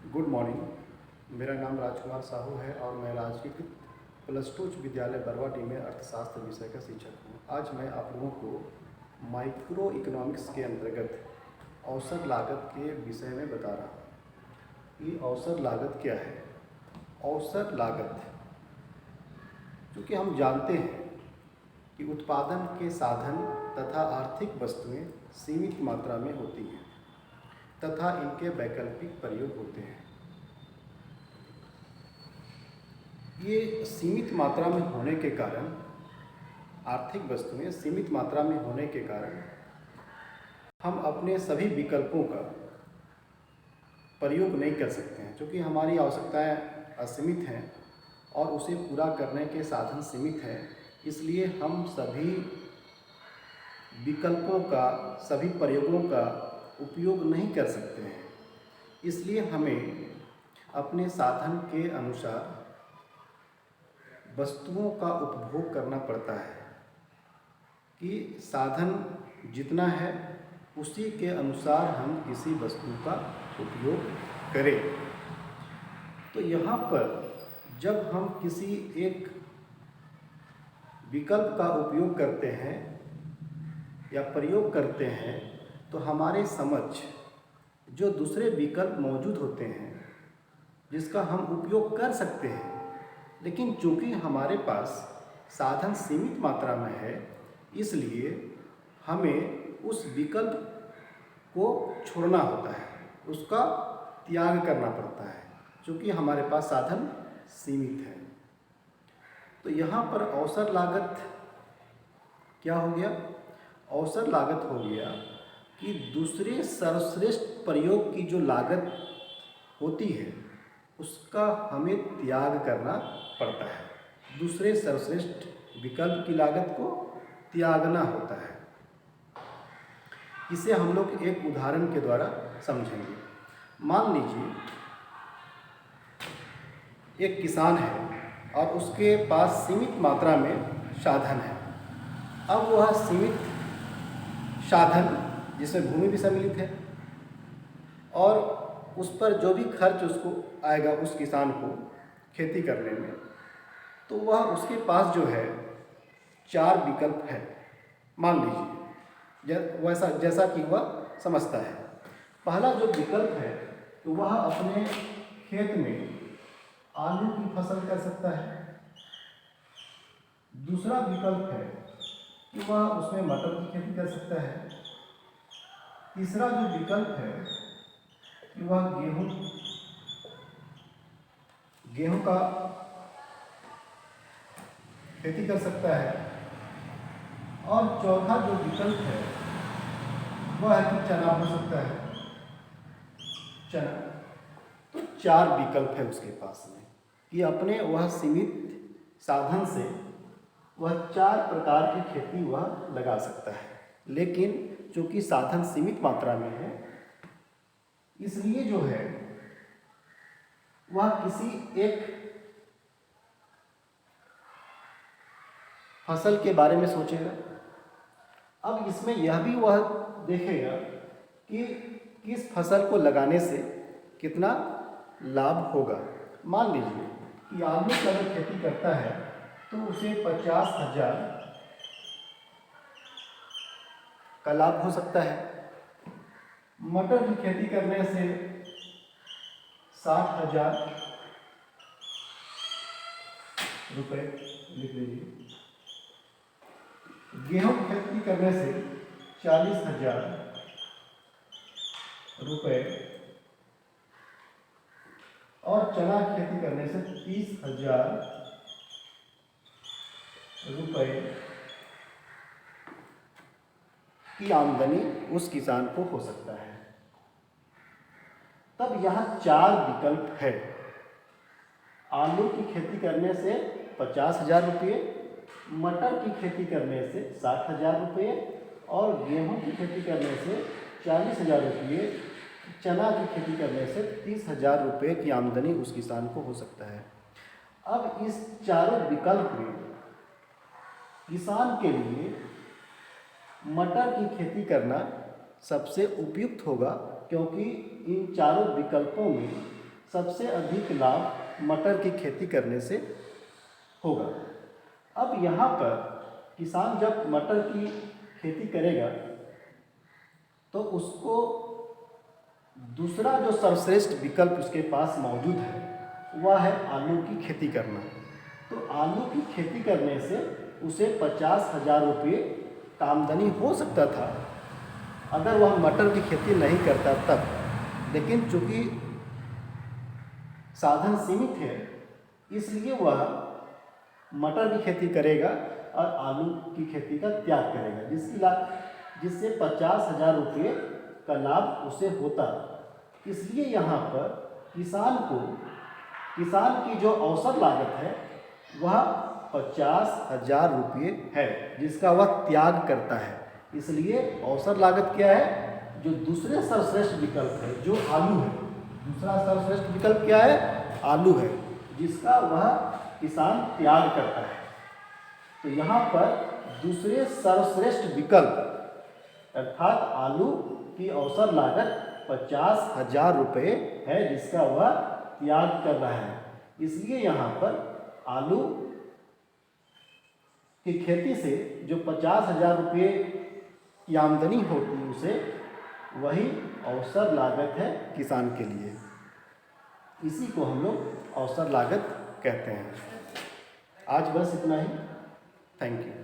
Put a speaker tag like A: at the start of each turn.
A: Good morning. मेरा नाम राजकुमार साहू है और मैं राजकीय +2 उच्च विद्यालय बरवाडीह में अर्थशास्त्र विषय का शिक्षक हूँ। आज मैं आप लोगों को माइक्रो इकोनॉमिक्स के अंतर्गत औसत लागत के विषय में बता रहा हूँ। ये औसत लागत क्या है? औसत लागत, चूँकि हम जानते हैं कि उत्पादन के साधन तथा आर्थिक वस्तुएं सीमित मात्रा में होती हैं तथा इनके वैकल्पिक प्रयोग होते हैं। ये सीमित मात्रा में होने के कारण, आर्थिक वस्तुएं सीमित मात्रा में होने के कारण हम अपने सभी विकल्पों का प्रयोग नहीं कर सकते हैं। क्योंकि हमारी आवश्यकताएं असीमित हैं और उसे पूरा करने के साधन सीमित हैं, इसलिए हम सभी विकल्पों का, सभी प्रयोगों का उपयोग नहीं कर सकते हैं। इसलिए हमें अपने साधन के अनुसार वस्तुओं का उपभोग करना पड़ता है कि साधन जितना है उसी के अनुसार हम किसी वस्तु का उपयोग करें। तो यहाँ पर जब हम किसी एक विकल्प का उपयोग करते हैं या प्रयोग करते हैं तो हमारे समक्ष जो दूसरे विकल्प मौजूद होते हैं जिसका हम उपयोग कर सकते हैं, लेकिन चूँकि हमारे पास साधन सीमित मात्रा में है, इसलिए हमें उस विकल्प को छोड़ना होता है, उसका त्याग करना पड़ता है, क्योंकि हमारे पास साधन सीमित है। तो यहाँ पर औसत लागत क्या हो गया? औसत लागत हो गया कि दूसरे सर्वश्रेष्ठ प्रयोग की जो लागत होती है उसका हमें त्याग करना पड़ता है। दूसरे सर्वश्रेष्ठ विकल्प की लागत को त्यागना होता है। इसे हम लोग एक उदाहरण के द्वारा समझेंगे। मान लीजिए एक किसान है और उसके पास सीमित मात्रा में साधन है। अब वह सीमित साधन, जिसमें भूमि भी सम्मिलित है, और उस पर जो भी खर्च उसको आएगा उस किसान को खेती करने में, तो वह उसके पास जो है 4 विकल्प है। मान लीजिए वैसा जैसा कि वह समझता है। पहला जो विकल्प है तो वह अपने खेत में आलू की फसल कर सकता है। दूसरा विकल्प है कि वह उसमें मटर की खेती कर सकता है। तीसरा जो विकल्प है कि वह गेहूं का खेती कर सकता है। और चौथा जो विकल्प है वह है कि चना बो सकता है। चना, तो 4 विकल्प है उसके पास में कि अपने वह सीमित साधन से वह 4 प्रकार की खेती वह लगा सकता है। लेकिन चूँकि साधन सीमित मात्रा में है, इसलिए जो है वह किसी एक फसल के बारे में सोचेगा। अब इसमें यह भी वह देखेगा कि किस फसल को लगाने से कितना लाभ होगा। मान लीजिए कि आलू की अगर खेती करता है तो उसे 50,000 का लाभ हो सकता है। मटर की खेती करने से 60,000 रुपये लिख लीजिए। गेहूं की खेती करने से 40,000 रुपये और चना की खेती करने से 30,000 रुपये की आमदनी उस किसान को हो सकता है। तब यहाँ 4 विकल्प है। आलू की खेती करने से 50,000 रुपये, मटर की खेती करने से 60,000 रुपये और गेहूं की खेती करने से 40,000 रुपये, चना की खेती करने से 30,000 रुपये की आमदनी उस किसान को हो सकता है। अब इस चारों विकल्प में किसान के लिए मटर की खेती करना सबसे उपयुक्त होगा, क्योंकि इन चारों विकल्पों में सबसे अधिक लाभ मटर की खेती करने से होगा। अब यहाँ पर किसान जब मटर की खेती करेगा तो उसको दूसरा जो सर्वश्रेष्ठ विकल्प उसके पास मौजूद है वह है आलू की खेती करना। तो आलू की खेती करने से उसे 50,000 रुपये का आमदनी हो सकता था अगर वह मटर की खेती नहीं करता तब, लेकिन चूँकि साधन सीमित है इसलिए वह मटर की खेती करेगा और आलू की खेती का त्याग करेगा, जिससे 50,000 रुपये का लाभ उसे होता। इसलिए यहाँ पर किसान की जो औसत लागत है वह 50,000 रुपये है जिसका वह त्याग करता है। इसलिए औसत लागत क्या है? जो दूसरे सर्वश्रेष्ठ विकल्प है जो आलू है, दूसरा सर्वश्रेष्ठ विकल्प क्या है? आलू है, जिसका वह किसान त्याग करता है। तो यहाँ पर दूसरे सर्वश्रेष्ठ विकल्प अर्थात आलू की औसत लागत 50,000 रुपये है जिसका वह त्याग कर रहा है। इसलिए यहाँ पर आलू की खेती से जो 50,000 रुपये की आमदनी होती है उसे वही औसत लागत है किसान के लिए। इसी को हम लोग औसत लागत कहते हैं। आज बस इतना ही। Thank you.